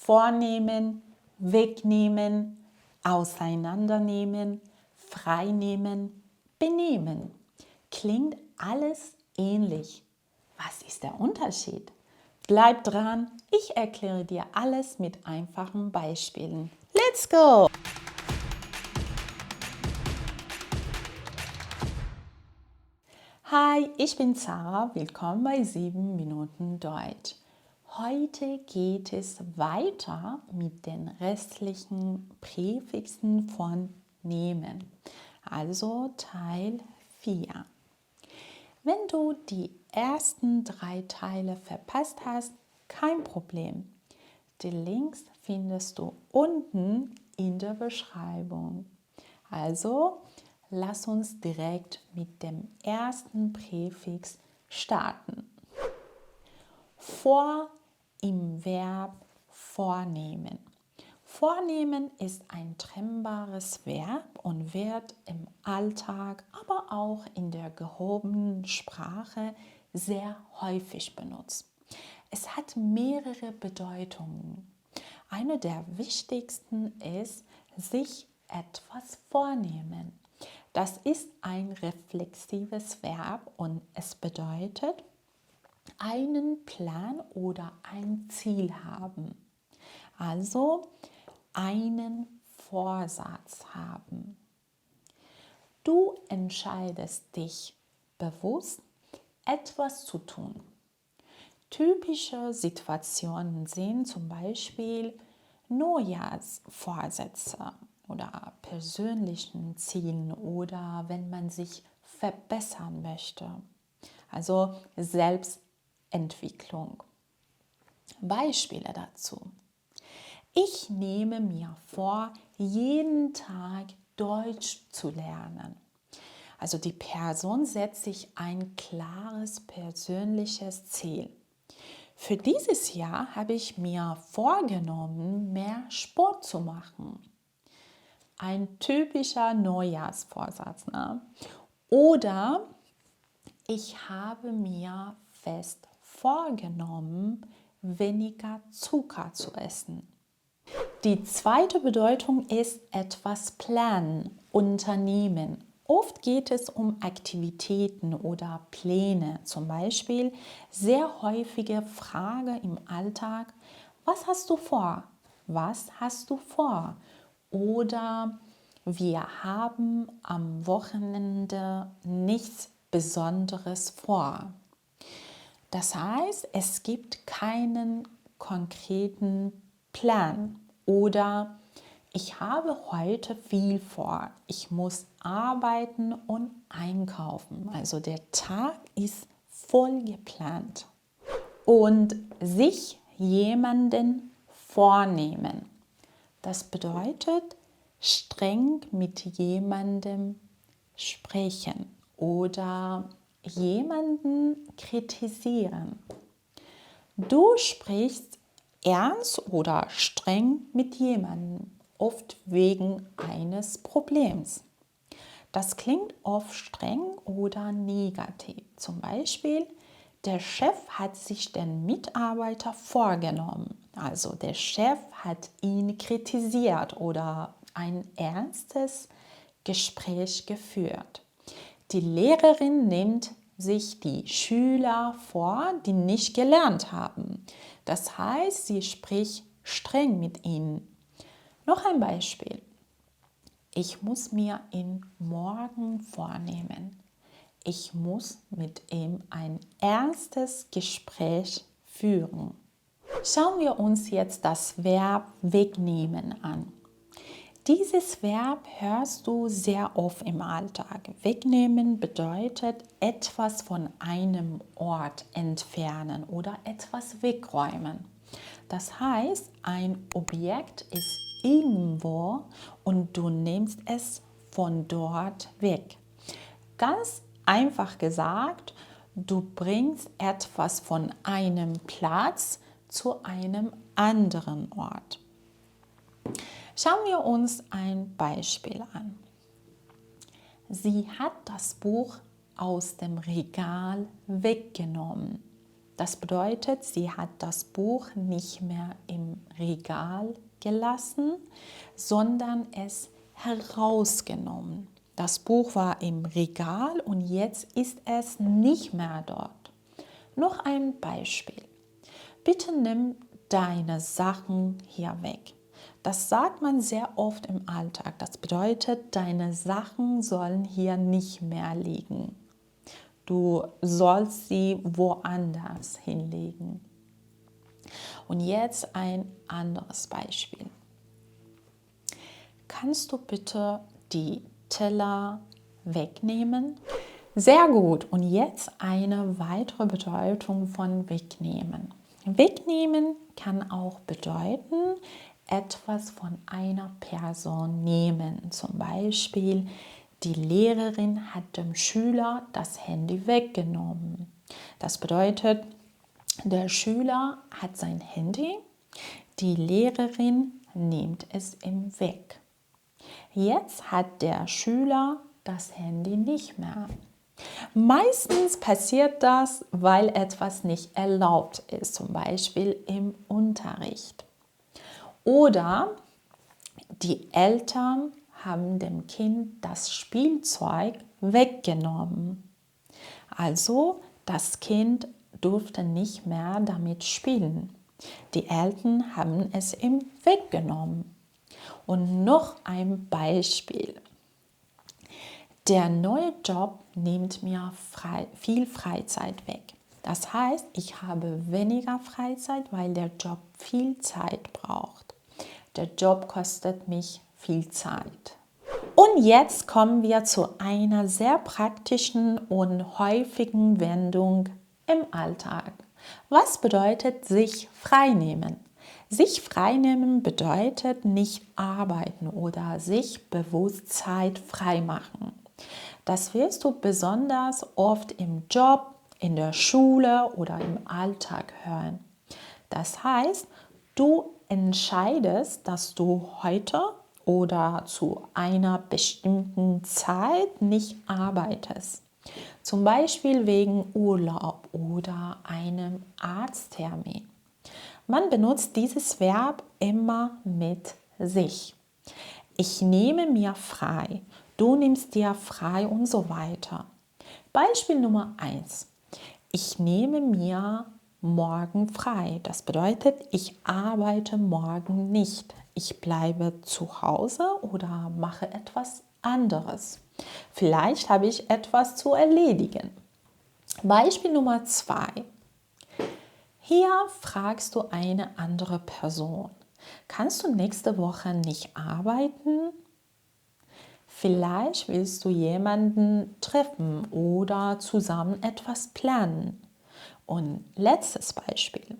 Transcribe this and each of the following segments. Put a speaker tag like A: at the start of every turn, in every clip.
A: vornehmen, wegnehmen, auseinandernehmen, freinehmen, benehmen. Klingt alles ähnlich. Was ist der Unterschied? Bleib dran, ich erkläre dir alles mit einfachen Beispielen. Let's go! Hi, ich bin Sarah, willkommen bei 7 Minuten Deutsch. Heute geht es weiter mit den restlichen Präfixen von nehmen, also Teil 4. Wenn du die ersten 3 Teile verpasst hast, kein Problem. Die Links findest du unten in der Beschreibung. Also, lass uns direkt mit dem ersten Präfix starten. Vor im Verb vornehmen. Vornehmen ist ein trennbares Verb und wird im Alltag, aber auch in der gehobenen Sprache sehr häufig benutzt. Es hat mehrere Bedeutungen. Eine der wichtigsten ist, sich etwas vornehmen. Das ist ein reflexives Verb und es bedeutet, einen Plan oder ein Ziel haben. Also einen Vorsatz haben. Du entscheidest dich bewusst, etwas zu tun. Typische Situationen sind zum Beispiel Neujahrsvorsätze oder persönlichen Zielen oder wenn man sich verbessern möchte. Also Selbstentwicklung. Beispiele dazu. Ich nehme mir vor, jeden Tag Deutsch zu lernen. Also die Person setzt sich ein klares persönliches Ziel. Für dieses Jahr habe ich mir vorgenommen, mehr Sport zu machen. Ein typischer Neujahrsvorsatz. Ne? Oder ich habe mir fest vorgenommen, weniger Zucker zu essen. Die zweite Bedeutung ist etwas planen, unternehmen. Oft geht es um Aktivitäten oder Pläne. Zum Beispiel sehr häufige Frage im Alltag, was hast du vor? Was hast du vor? Oder wir haben am Wochenende nichts Besonderes vor. Das heißt, es gibt keinen konkreten Plan oder ich habe heute viel vor. Ich muss arbeiten und einkaufen. Also der Tag ist voll geplant. Und sich jemanden vornehmen. Das bedeutet, streng mit jemandem sprechen oder jemanden kritisieren. Du sprichst ernst oder streng mit jemandem, oft wegen eines Problems. Das klingt oft streng oder negativ. Zum Beispiel, der Chef hat sich den Mitarbeiter vorgenommen. Also der Chef hat ihn kritisiert oder ein ernstes Gespräch geführt. Die Lehrerin nimmt sich die Schüler vor, die nicht gelernt haben. Das heißt, sie spricht streng mit ihnen. Noch ein Beispiel. Ich muss mir ihn morgen vornehmen. Ich muss mit ihm ein ernstes Gespräch führen. Schauen wir uns jetzt das Verb wegnehmen an. Dieses Verb hörst du sehr oft im Alltag. Wegnehmen bedeutet etwas von einem Ort entfernen oder etwas wegräumen. Das heißt, ein Objekt ist irgendwo und du nimmst es von dort weg. Ganz einfach gesagt, du bringst etwas von einem Platz zu einem anderen Ort. Schauen wir uns ein Beispiel an. Sie hat das Buch aus dem Regal weggenommen. Das bedeutet, sie hat das Buch nicht mehr im Regal gelassen, sondern es herausgenommen. Das Buch war im Regal und jetzt ist es nicht mehr dort. Noch ein Beispiel. Bitte nimm deine Sachen hier weg. Das sagt man sehr oft im Alltag. Das bedeutet, deine Sachen sollen hier nicht mehr liegen. Du sollst sie woanders hinlegen. Und jetzt ein anderes Beispiel. Kannst du bitte die Teller wegnehmen? Sehr gut. Und jetzt eine weitere Bedeutung von wegnehmen. Wegnehmen kann auch bedeuten, etwas von einer Person nehmen. Zum Beispiel, die Lehrerin hat dem Schüler das Handy weggenommen. Das bedeutet, der Schüler hat sein Handy, die Lehrerin nimmt es ihm weg. Jetzt hat der Schüler das Handy nicht mehr. Meistens passiert das, weil etwas nicht erlaubt ist, zum Beispiel im Unterricht. Oder die Eltern haben dem Kind das Spielzeug weggenommen. Also das Kind durfte nicht mehr damit spielen. Die Eltern haben es ihm weggenommen. Und noch ein Beispiel. Der neue Job nimmt mir viel Freizeit weg. Das heißt, ich habe weniger Freizeit, weil der Job viel Zeit braucht. Der Job kostet mich viel Zeit. Und jetzt kommen wir zu einer sehr praktischen und häufigen Wendung im Alltag. Was bedeutet sich freinehmen? Sich freinehmen bedeutet nicht arbeiten oder sich bewusst Zeit freimachen. Das wirst du besonders oft im Job, in der Schule oder im Alltag hören. Das heißt, du entscheidest, dass du heute oder zu einer bestimmten Zeit nicht arbeitest. Zum Beispiel wegen Urlaub oder einem Arzttermin. Man benutzt dieses Verb immer mit sich. Ich nehme mir frei, du nimmst dir frei und so weiter. Beispiel Nummer 1. Ich nehme mir morgen frei. Das bedeutet, ich arbeite morgen nicht. Ich bleibe zu Hause oder mache etwas anderes. Vielleicht habe ich etwas zu erledigen. Beispiel Nummer 2. Hier fragst du eine andere Person. Kannst du nächste Woche nicht arbeiten? Vielleicht willst du jemanden treffen oder zusammen etwas planen. Und letztes Beispiel.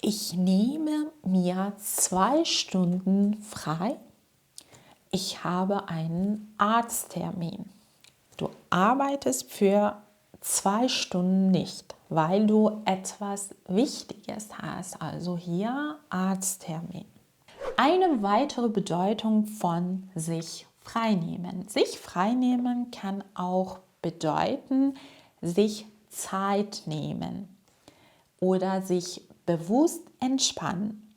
A: Ich nehme mir 2 Stunden frei. Ich habe einen Arzttermin. Du arbeitest für 2 Stunden nicht, weil du etwas Wichtiges hast. Also hier Arzttermin. Eine weitere Bedeutung von sich freinehmen. Sich freinehmen kann auch bedeuten, sich Zeit nehmen oder sich bewusst entspannen.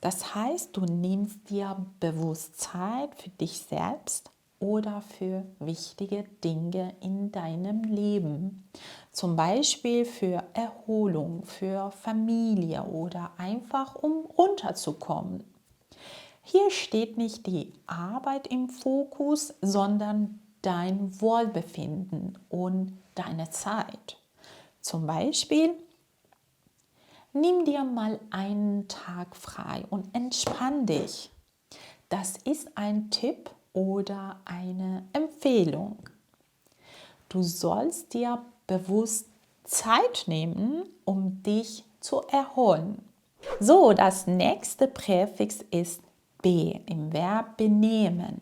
A: Das heißt, du nimmst dir bewusst Zeit für dich selbst oder für wichtige Dinge in deinem Leben. Zum Beispiel für Erholung, für Familie oder einfach um runterzukommen. Hier steht nicht die Arbeit im Fokus, sondern dein Wohlbefinden und deine Zeit. Zum Beispiel, nimm dir mal einen Tag frei und entspann dich. Das ist ein Tipp oder eine Empfehlung. Du sollst dir bewusst Zeit nehmen, um dich zu erholen. So, das nächste Präfix ist be im Verb benehmen.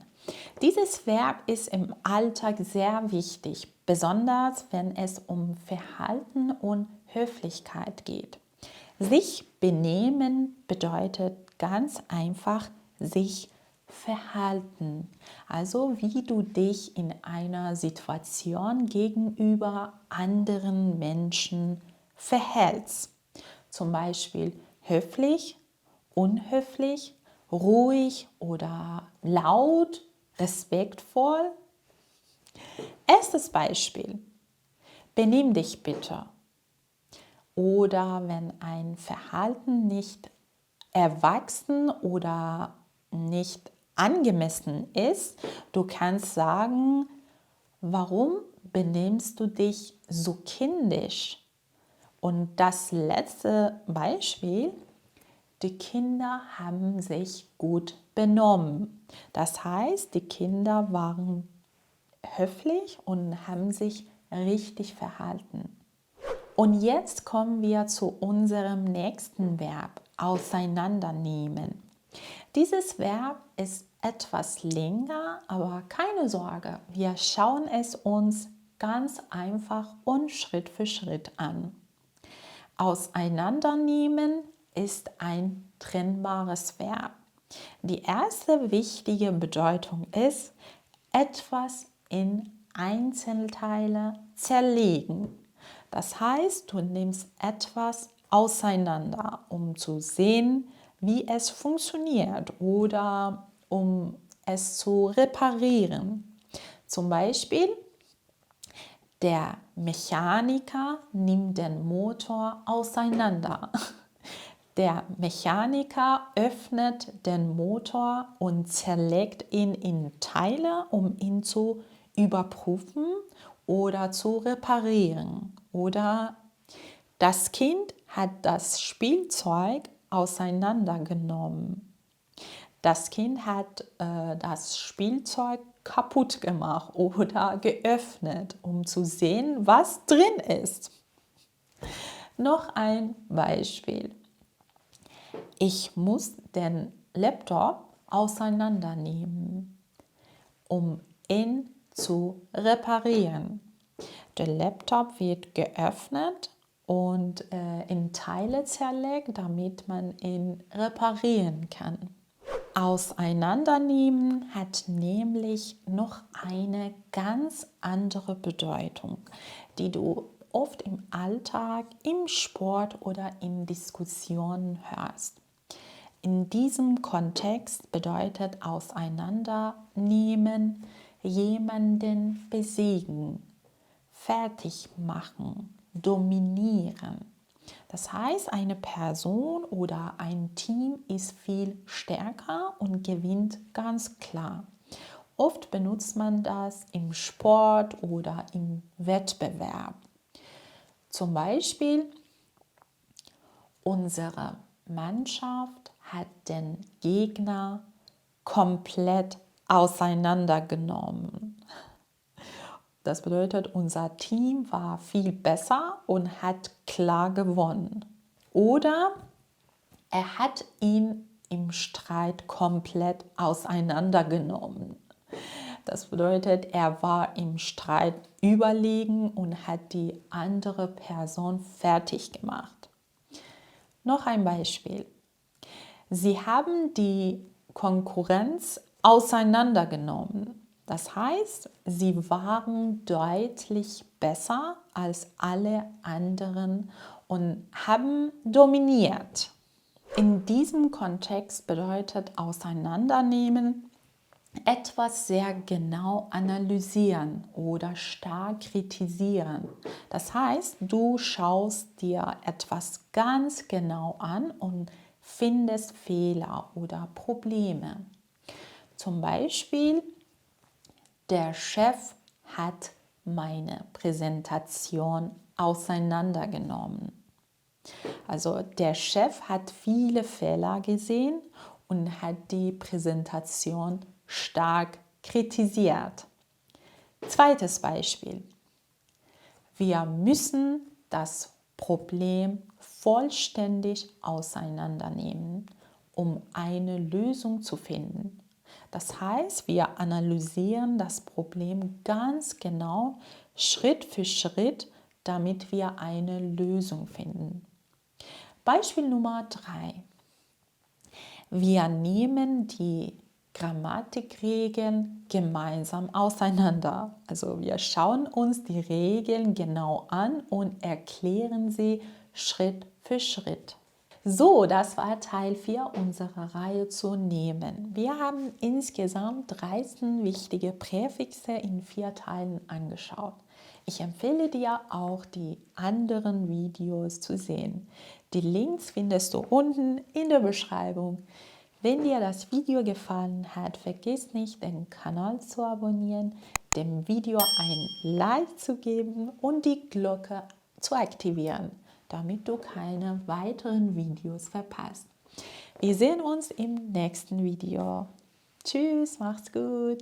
A: Dieses Verb ist im Alltag sehr wichtig, besonders wenn es um Verhalten und Höflichkeit geht. Sich benehmen bedeutet ganz einfach sich Verhalten, also wie du dich in einer Situation gegenüber anderen Menschen verhältst. Zum Beispiel höflich, unhöflich, ruhig oder laut, respektvoll. Erstes Beispiel. Benimm dich bitte. Oder wenn ein Verhalten nicht erwachsen oder nicht angemessen ist, du kannst sagen, warum benimmst du dich so kindisch? Und das letzte Beispiel, die Kinder haben sich gut benommen. Das heißt, die Kinder waren höflich und haben sich richtig verhalten. Und jetzt kommen wir zu unserem nächsten Verb, auseinandernehmen. Dieses Verb ist etwas länger, aber keine Sorge, wir schauen es uns ganz einfach und Schritt für Schritt an. Auseinandernehmen ist ein trennbares Verb. Die erste wichtige Bedeutung ist, etwas in Einzelteile zerlegen. Das heißt, du nimmst etwas auseinander, um zu sehen, wie es funktioniert oder um es zu reparieren. Zum Beispiel, der Mechaniker nimmt den Motor auseinander. Der Mechaniker öffnet den Motor und zerlegt ihn in Teile, um ihn zu überprüfen oder zu reparieren. Oder das Kind hat das Spielzeug auseinandergenommen. Das Kind hat das Spielzeug kaputt gemacht oder geöffnet, um zu sehen, was drin ist. Noch ein Beispiel. Ich muss den Laptop auseinandernehmen, um ihn zu reparieren. Der Laptop wird geöffnet und in Teile zerlegt, damit man ihn reparieren kann. Auseinandernehmen hat nämlich noch eine ganz andere Bedeutung, die du oft im Alltag, im Sport oder in Diskussionen hörst. In diesem Kontext bedeutet auseinandernehmen jemanden besiegen, fertig machen, dominieren. Das heißt, eine Person oder ein Team ist viel stärker und gewinnt ganz klar. Oft benutzt man das im Sport oder im Wettbewerb. Zum Beispiel, unsere Mannschaft hat den Gegner komplett auseinandergenommen. Das bedeutet, unser Team war viel besser und hat klar gewonnen. Oder er hat ihn im Streit komplett auseinandergenommen. Das bedeutet, er war im Streit überlegen und hat die andere Person fertig gemacht. Noch ein Beispiel. Sie haben die Konkurrenz auseinandergenommen. Das heißt, sie waren deutlich besser als alle anderen und haben dominiert. In diesem Kontext bedeutet auseinandernehmen etwas sehr genau analysieren oder stark kritisieren. Das heißt, du schaust dir etwas ganz genau an und findest Fehler oder Probleme. Zum Beispiel, der Chef hat meine Präsentation auseinandergenommen. Also der Chef hat viele Fehler gesehen und hat die Präsentation stark kritisiert. Zweites Beispiel. Wir müssen das Problem vollständig auseinandernehmen, um eine Lösung zu finden. Das heißt, wir analysieren das Problem ganz genau, Schritt für Schritt, damit wir eine Lösung finden. Beispiel Nummer 3. Wir nehmen die Grammatikregeln gemeinsam auseinander. Also wir schauen uns die Regeln genau an und erklären sie Schritt für Schritt. So, das war Teil 4 unserer Reihe zu Nehmen. Wir haben insgesamt 13 wichtige Präfixe in 4 Teilen angeschaut. Ich empfehle dir auch, die anderen Videos zu sehen. Die Links findest du unten in der Beschreibung. Wenn dir das Video gefallen hat, vergiss nicht, den Kanal zu abonnieren, dem Video ein Like zu geben und die Glocke zu aktivieren, damit du keine weiteren Videos verpasst. Wir sehen uns im nächsten Video. Tschüss, macht's gut!